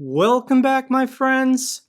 Welcome back, my friends.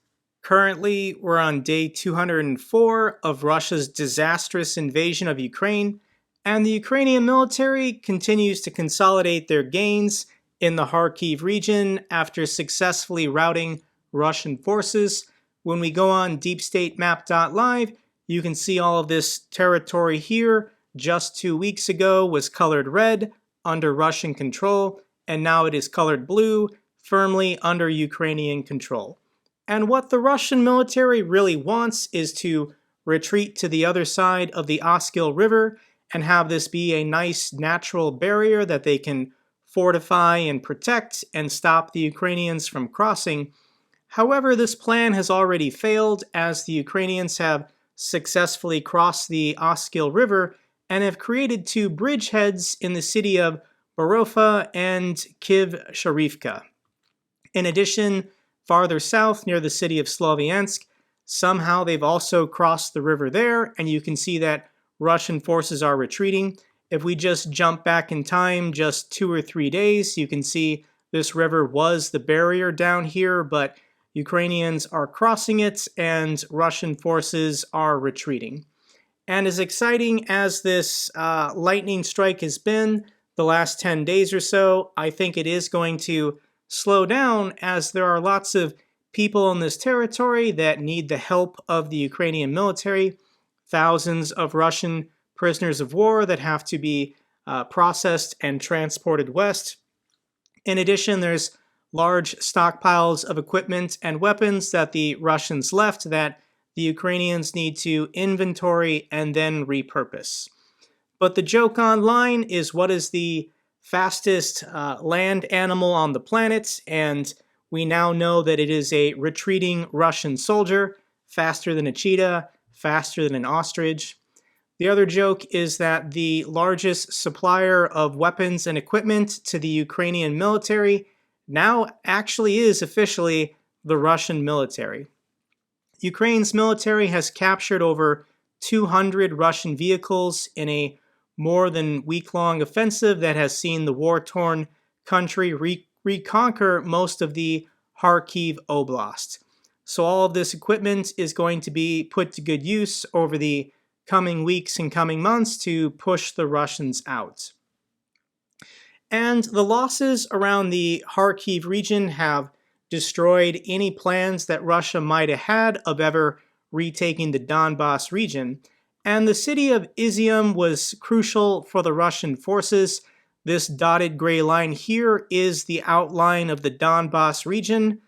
Currently, we're on day 204 of Russia's disastrous invasion of Ukraine, and the Ukrainian military continues to consolidate their gains in the Kharkiv region after successfully routing Russian forces. When we go on deepstatemap.live, you can see all of this territory here just 2 weeks ago was colored red under Russian control, and now it is colored blue, firmly under Ukrainian control. And what the Russian military really wants is to retreat to the other side of the Oskil River and have this be a nice natural barrier that they can fortify and protect and stop the Ukrainians from crossing. However, this plan has already failed as the Ukrainians have successfully crossed the Oskil River and have created two bridgeheads in the city of Borofa and Kyiv. In addition, farther south near the city of Sloviansk, somehow they've also crossed the river there, and you can see that Russian forces are retreating. If we just jump back in time just 2 or 3 days, you can see this river was the barrier down here, but Ukrainians are crossing it and Russian forces are retreating. And as exciting as this lightning strike has been the last 10 days or so, I think it is going to slow down as there are lots of people in this territory that need the help of the Ukrainian military. Thousands of Russian prisoners of war that have to be processed and transported west. In addition, there's large stockpiles of equipment and weapons that the Russians left that the Ukrainians need to inventory and then repurpose. But the joke online is, what is the fastest land animal on the planet? And we now know that it is a retreating Russian soldier, faster than a cheetah, faster than an ostrich. The other joke is that the largest supplier of weapons and equipment to the Ukrainian military now actually is officially the Russian military. Ukraine's military has captured over 200 Russian vehicles in a more than week-long offensive that has seen the war-torn country reconquer most of the Kharkiv Oblast. So all of this equipment is going to be put to good use over the coming weeks and coming months to push the Russians out. And the losses around the Kharkiv region have destroyed any plans that Russia might have had of ever retaking the Donbas region. And the city of Izium was crucial for the Russian forces. This dotted gray line here is the outline of the Donbas region.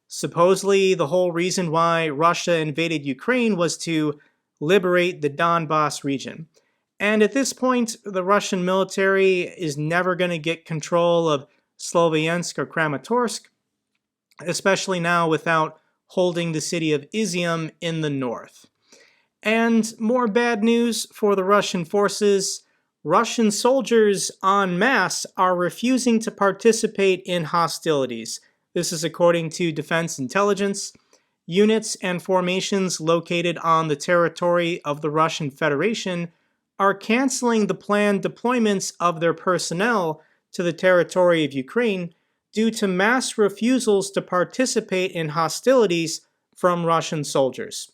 Supposedly, the whole reason why Russia invaded Ukraine was to liberate the Donbas region. And at this point, the Russian military is never going to get control of Sloviansk or Kramatorsk, especially now without holding the city of Izium in the north. And more bad news for the Russian forces. Russian soldiers en masse are refusing to participate in hostilities. This is according to Defense Intelligence. Units and formations located on the territory of the Russian Federation are canceling the planned deployments of their personnel to the territory of Ukraine due to mass refusals to participate in hostilities from Russian soldiers.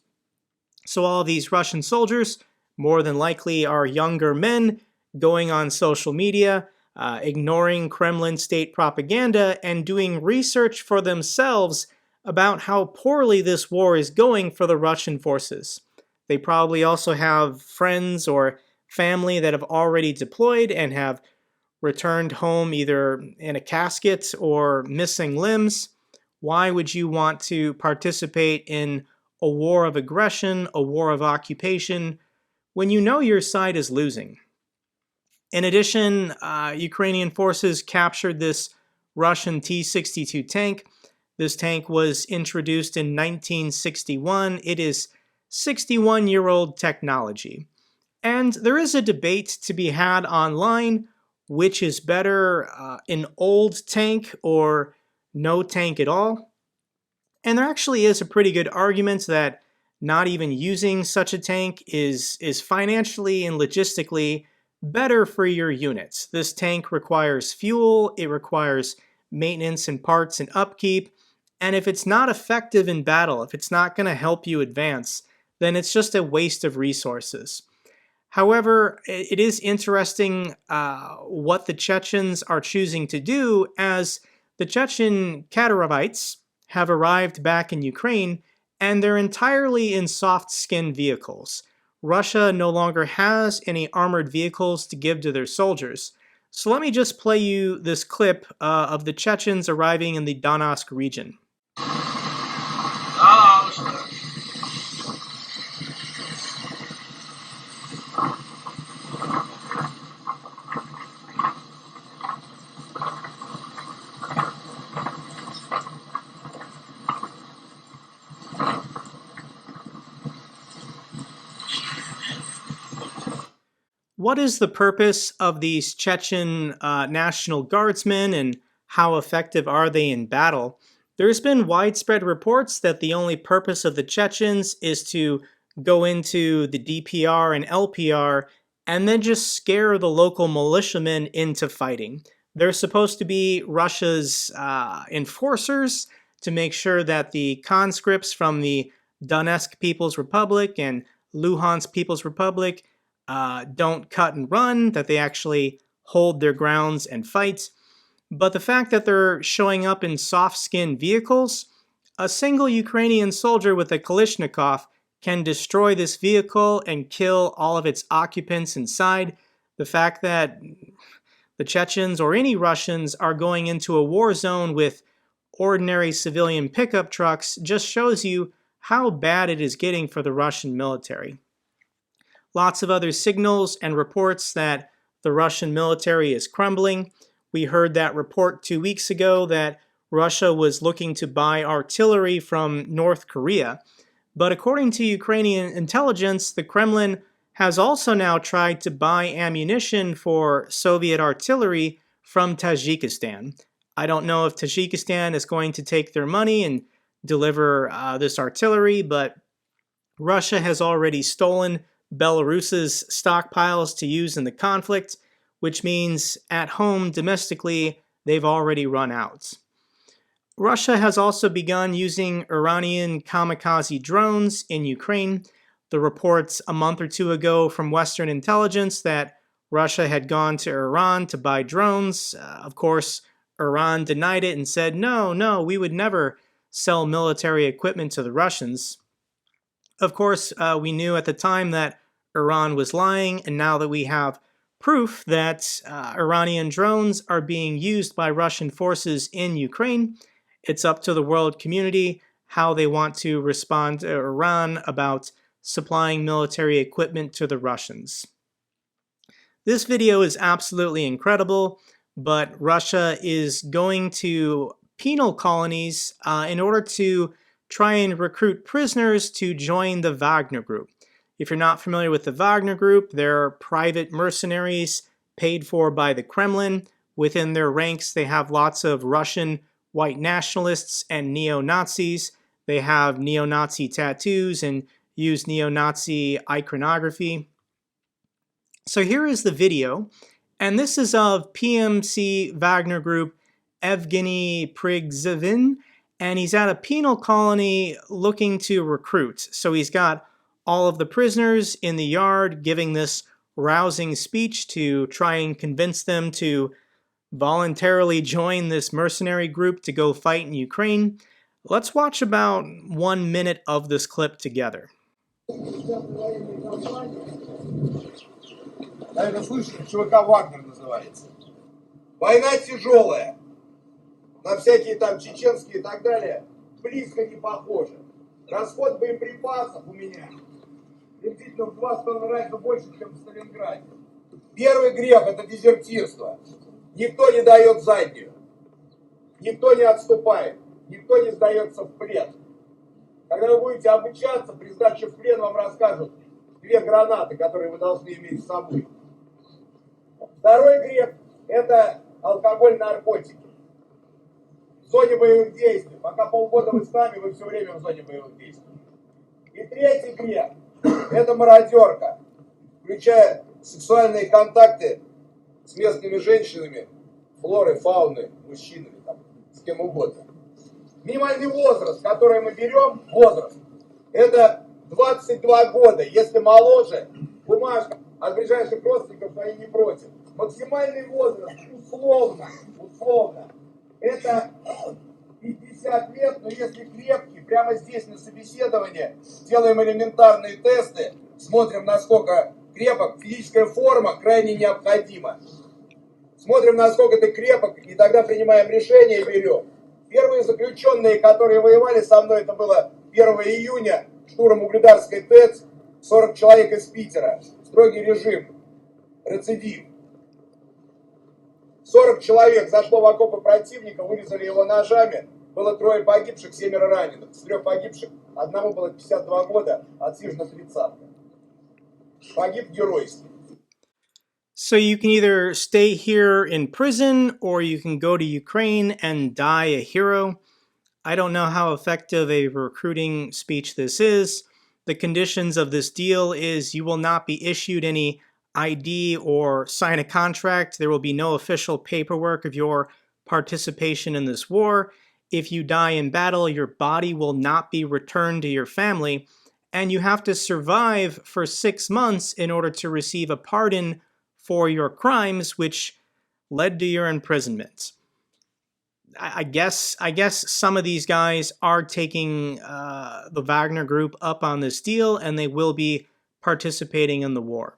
So all these Russian soldiers, more than likely, are younger men going on social media, ignoring Kremlin state propaganda, and doing research for themselves about how poorly this war is going for the Russian forces. They probably also have friends or family that have already deployed and have returned home either in a casket or missing limbs. Why would you want to participate in a war of aggression, a war of occupation, when you know your side is losing? In addition, Ukrainian forces captured this Russian T-62 tank. This tank was introduced in 1961. It is 61-year-old technology. And there is a debate to be had online, which is better, an old tank or no tank at all. And there actually is a pretty good argument that not even using such a tank is financially and logistically better for your units. This tank requires fuel, it requires maintenance and parts and upkeep, And if it's not effective in battle, if it's not going to help you advance, then it's just a waste of resources. However, it is interesting what the Chechens are choosing to do, as the Chechen Katyrovites have arrived back in Ukraine, and they're entirely in soft-skinned vehicles. Russia no longer has any armored vehicles to give to their soldiers. So let me just play you this clip of the Chechens arriving in the Donbas region. What is the purpose of these Chechen National Guardsmen, and how effective are they in battle? There's been widespread reports that the only purpose of the Chechens is to go into the DPR and LPR and then just scare the local militiamen into fighting. They're supposed to be Russia's enforcers to make sure that the conscripts from the Donetsk People's Republic and Luhansk People's Republic don't cut and run, that they actually hold their grounds and fight. But the fact that they're showing up in soft-skinned vehicles, a single Ukrainian soldier with a Kalashnikov can destroy this vehicle and kill all of its occupants inside. The fact that the Chechens or any Russians are going into a war zone with ordinary civilian pickup trucks just shows you how bad it is getting for the Russian military. Lots of other signals and reports that the Russian military is crumbling. We heard that report 2 weeks ago that Russia was looking to buy artillery from North Korea. But according to Ukrainian intelligence, the Kremlin has also now tried to buy ammunition for Soviet artillery from Tajikistan. I don't know if Tajikistan is going to take their money and deliver this artillery, but Russia has already stolen Belarus's stockpiles to use in the conflict, which means at home domestically they've already run out. Russia has also begun using Iranian kamikaze drones in Ukraine. The reports a month or two ago from Western intelligence that Russia had gone to Iran to buy drones. Of course, Iran denied it and said, no, we would never sell military equipment to the Russians. Of course, we knew at the time that Iran was lying, and now that we have proof that Iranian drones are being used by Russian forces in Ukraine, it's up to the world community how they want to respond to Iran about supplying military equipment to the Russians. This video is absolutely incredible, but Russia is going to penal colonies in order to try and recruit prisoners to join the Wagner group. If you're not familiar with the Wagner group, they're private mercenaries paid for by the Kremlin. Within their ranks, they have lots of Russian white nationalists and neo-Nazis. They have neo-Nazi tattoos and use neo-Nazi iconography. So here is the video, and this is of PMC Wagner Group Evgeny Prigozhin, and he's at a penal colony looking to recruit. So he's got all of the prisoners in the yard giving this rousing speech to try and convince them to voluntarily join this mercenary group to go fight in Ukraine. Let's watch about 1 minute of this clip together. Наверное, слышали, ЧВК «Вагнер» называется. Война тяжелая. На всякие там чеченские и так далее близко не похоже. Расход боеприпасов у меня приблизительно в 2,5 раза больше, чем в Сталинграде. Первый грех – это дезертирство. Никто не дает заднюю. Никто не отступает. Никто не сдается в плен. Когда вы будете обучаться, при сдаче в плен вам расскажут 2 гранаты, которые вы должны иметь с собой. Второй грех – это алкоголь, наркотики. В зоне боевых действий. Пока полгода вы с нами, вы все время в зоне боевых действий. И третий грех – это мародерка, включая сексуальные контакты с местными женщинами, флорой, фауной, мужчинами, там, с кем угодно. Минимальный возраст, который мы берем, это 22 года. Если моложе, бумажка от ближайших родственников, то они не против. Максимальный возраст, условно, это 50 лет, но если крепкий, прямо здесь на собеседовании делаем элементарные тесты, смотрим, насколько крепок, физическая форма крайне необходима. Смотрим, насколько ты крепок, и тогда принимаем решение и берем. Первые заключенные, которые воевали со мной, это было 1 июня, штурм Угледарской ТЭЦ, 40 человек из Питера, строгий режим, рецидив. 40 человек зашло в окопы противника, вырезали его ножами, было 3 погибших, 7 раненых. С 3 погибших одному было 52 года, отсижена 30. Погиб геройски. So you can either stay here in prison or you can go to Ukraine and die a hero. I don't know how effective a recruiting speech this is. The conditions of this deal is you will not be issued any ID or sign a contract. There will be no official paperwork of your participation in this war. If you die in battle, your body will not be returned to your family, and you have to survive for 6 months in order to receive a pardon for your crimes, which led to your imprisonment. I guess some of these guys are taking the Wagner group up on this deal, and they will be participating in the war.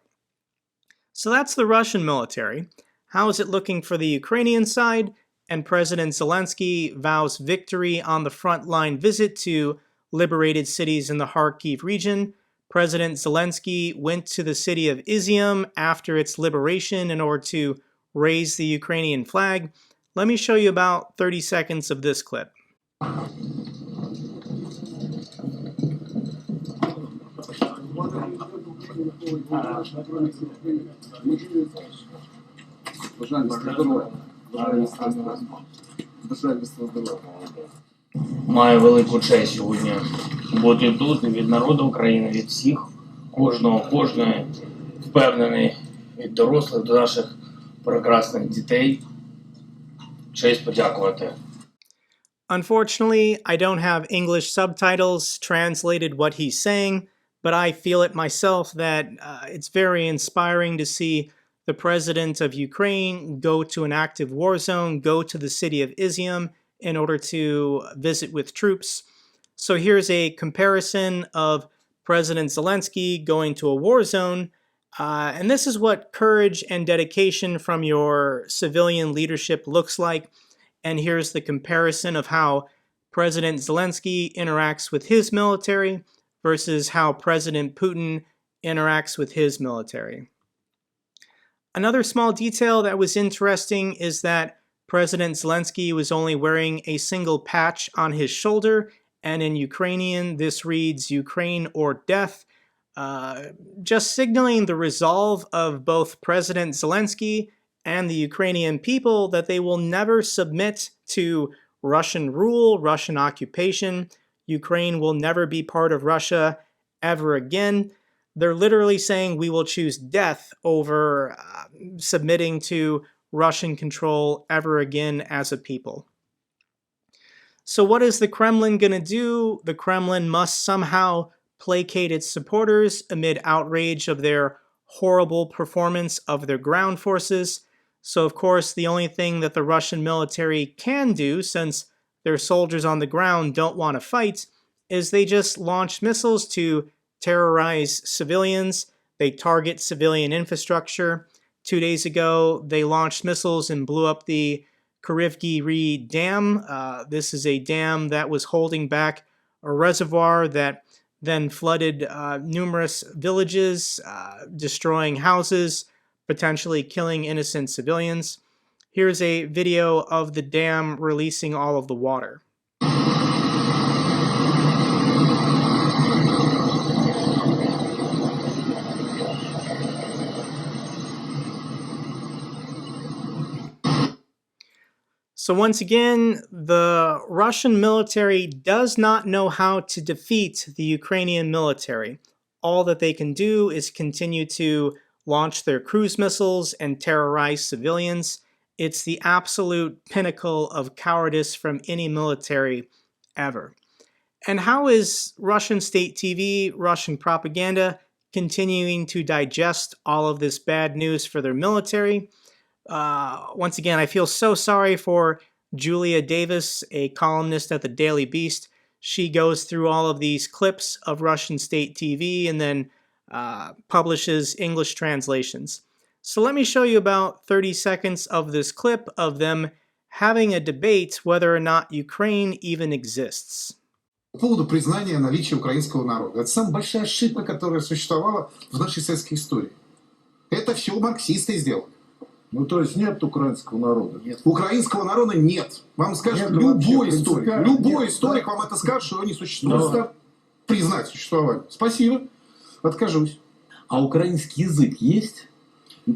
So that's the Russian military. How is it looking for the Ukrainian side? And President Zelensky vows victory on the frontline visit to liberated cities in the Kharkiv region. President Zelensky went to the city of Izium after its liberation in order to raise the Ukrainian flag. Let me show you about 30 seconds of this clip. Маю велику честь сьогодні бути тут від народу України, від всіх, кожної, впевнений, від дорослих до наших прекрасних дітей. Честь подякувати. Unfortunately, I don't have English subtitles translated what he's saying, but I feel it myself that it's very inspiring to see the president of Ukraine go to an active war zone, go to the city of Izium in order to visit with troops. So here's a comparison of President Zelensky going to a war zone, and this is what courage and dedication from your civilian leadership looks like. And here's the comparison of how President Zelensky interacts with his military versus how President Putin interacts with his military. Another small detail that was interesting is that President Zelensky was only wearing a single patch on his shoulder, and in Ukrainian this reads Ukraine or death, just signaling the resolve of both President Zelensky and the Ukrainian people that they will never submit to Russian rule, Russian occupation. Ukraine will never be part of Russia ever again. They're literally saying we will choose death over submitting to Russian control ever again as a people. So what is the Kremlin going to do? The Kremlin must somehow placate its supporters amid outrage of their horrible performance of their ground forces. So of course the only thing that the Russian military can do, since their soldiers on the ground don't want to fight, is they just launch missiles to terrorize civilians. They target civilian infrastructure. 2 days ago, they launched missiles and blew up the Kharkiv Dam. This is a dam that was holding back a reservoir that then flooded numerous villages, destroying houses, potentially killing innocent civilians. Here's a video of the dam releasing all of the water. So once again, the Russian military does not know how to defeat the Ukrainian military. All that they can do is continue to launch their cruise missiles and terrorize civilians. It's the absolute pinnacle of cowardice from any military ever. And how is Russian state TV, Russian propaganda continuing to digest all of this bad news for their military? Once again, I feel so sorry for Julia Davis, a columnist at the Daily Beast. She goes through all of these clips of Russian state TV and then publishes English translations. So let me show you about 30 seconds of this clip of them having a debate whether or not Ukraine even exists. По поводу признания наличия украинского народа. Это самая большая ошибка, которая существовала в нашей советской истории. Это все марксисты сделали. Ну, то есть нет украинского народа? Нет. Украинского народа нет. Вам скажет нет, любой историк. Любой историк вам это скажет, что его не существует. Просто признать существование. Спасибо. Откажусь. А украинский язык есть?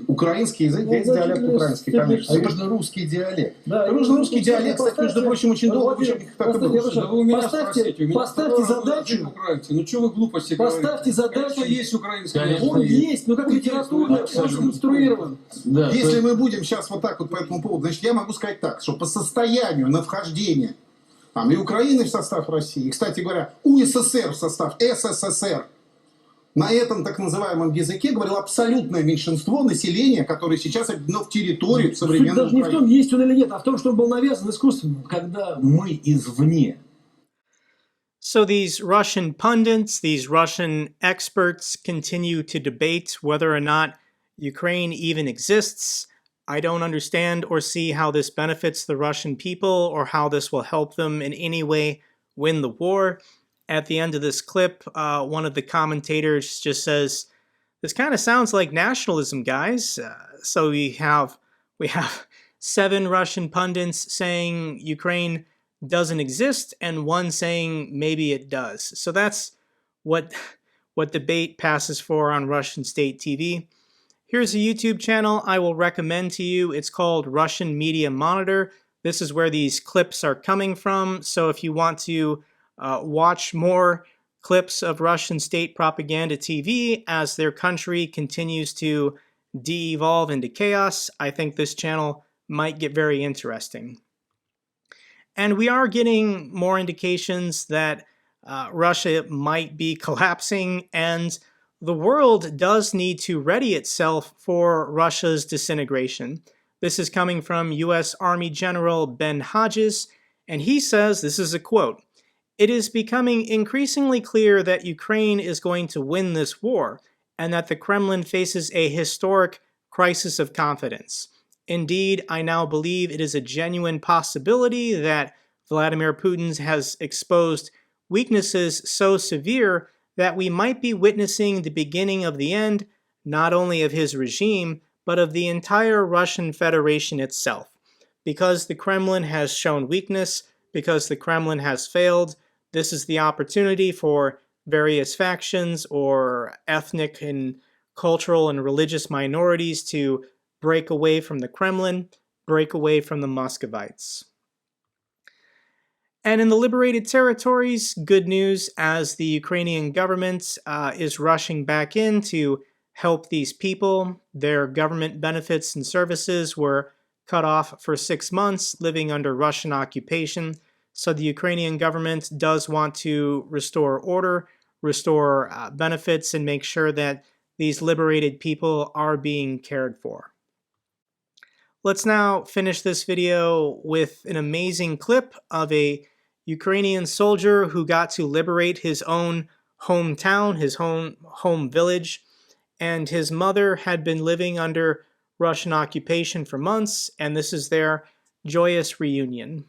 Украинский язык, есть диалект украинский, конечно. Южно-русский диалект. Да, южно-русский диалект, кстати, между прочим, очень долго в учебниках так и был. Поставьте задачу. Ну что вы глупости говорите? Поставьте задачу. Есть украинский. Он есть, но как литературно он сконструирован. Если мы будем сейчас вот так вот по этому поводу, значит, я могу сказать так, что по состоянию на вхождение там, и Украины в состав России, и, кстати говоря, УССР в состав СССР, на этом так называемом языке говорило абсолютное меньшинство населения, которое сейчас объединено в территорию современной Суть даже не в том, есть он или нет, а в том, что он был навязан искусственно. Когда мы извне. So these Russian pundits, these Russian experts continue to debate whether or not Ukraine even exists. I don't understand or see how this benefits the Russian people or how this will help them in any way win the war. At the end of this clip, one of the commentators just says, "This kind of sounds like nationalism, guys." So we have 7 Russian pundits saying Ukraine doesn't exist, and 1 saying maybe it does. So that's what debate passes for on Russian state TV. Here's a YouTube channel I will recommend to you. It's called Russian Media Monitor. This is where these clips are coming from. So if you want to watch more clips of Russian state propaganda TV as their country continues to de-evolve into chaos, I think this channel might get very interesting. And we are getting more indications that Russia might be collapsing, and the world does need to ready itself for Russia's disintegration. This is coming from U.S. Army General Ben Hodges, and he says, this is a quote, "It is becoming increasingly clear that Ukraine is going to win this war, and that the Kremlin faces a historic crisis of confidence. Indeed, I now believe it is a genuine possibility that Vladimir Putin has exposed weaknesses so severe that we might be witnessing the beginning of the end, not only of his regime, but of the entire Russian Federation itself. Because the Kremlin has shown weakness, because the Kremlin has failed, this is the opportunity for various factions or ethnic and cultural and religious minorities to break away from the Kremlin, break away from the Muscovites." And in the liberated territories, good news, as the Ukrainian government is rushing back in to help these people. Their government benefits and services were cut off for 6 months, living under Russian occupation. So the Ukrainian government does want to restore order, restore benefits, and make sure that these liberated people are being cared for. Let's now finish this video with an amazing clip of a Ukrainian soldier who got to liberate his own hometown, his home village, and his mother had been living under Russian occupation for months, and this is their joyous reunion.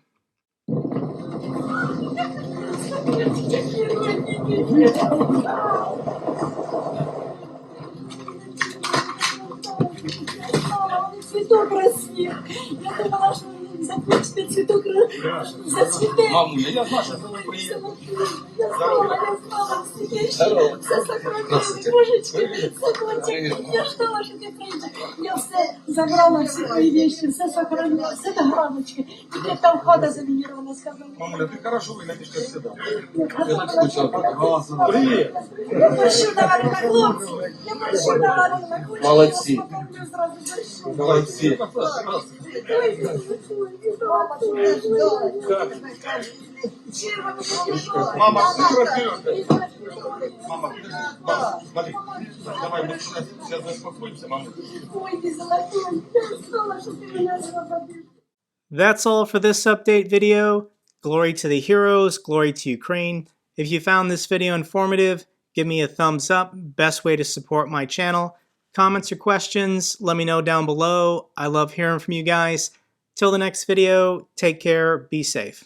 Цветок растет. Я думала, что закончится цветок зацветет. Мамуля, я знаю, что вы приехали. Я знала, все сохранилось. Божечки, сокольчик, я ждала, что ты придешь. Я все забрала, все твои вещи, все сохранилось. Это грамочки. Теперь там хата заминирована, сказала. Мамуля, ты хорошо выглядишь, как всегда. Привет. Я больше говорила, хлопцы. Я больше говорила. Молодцы. Молодцы. Молодцы. Ой, Мама, цифра вперед. Мама, мама, смотри. Давай, мы сейчас заспокоимся, мама. That's all for this update video. Glory to the heroes, glory to Ukraine. If you found this video informative, give me a thumbs up, best way to support my channel. Comments or questions, let me know down below. I love hearing from you guys. Till the next video, take care, be safe.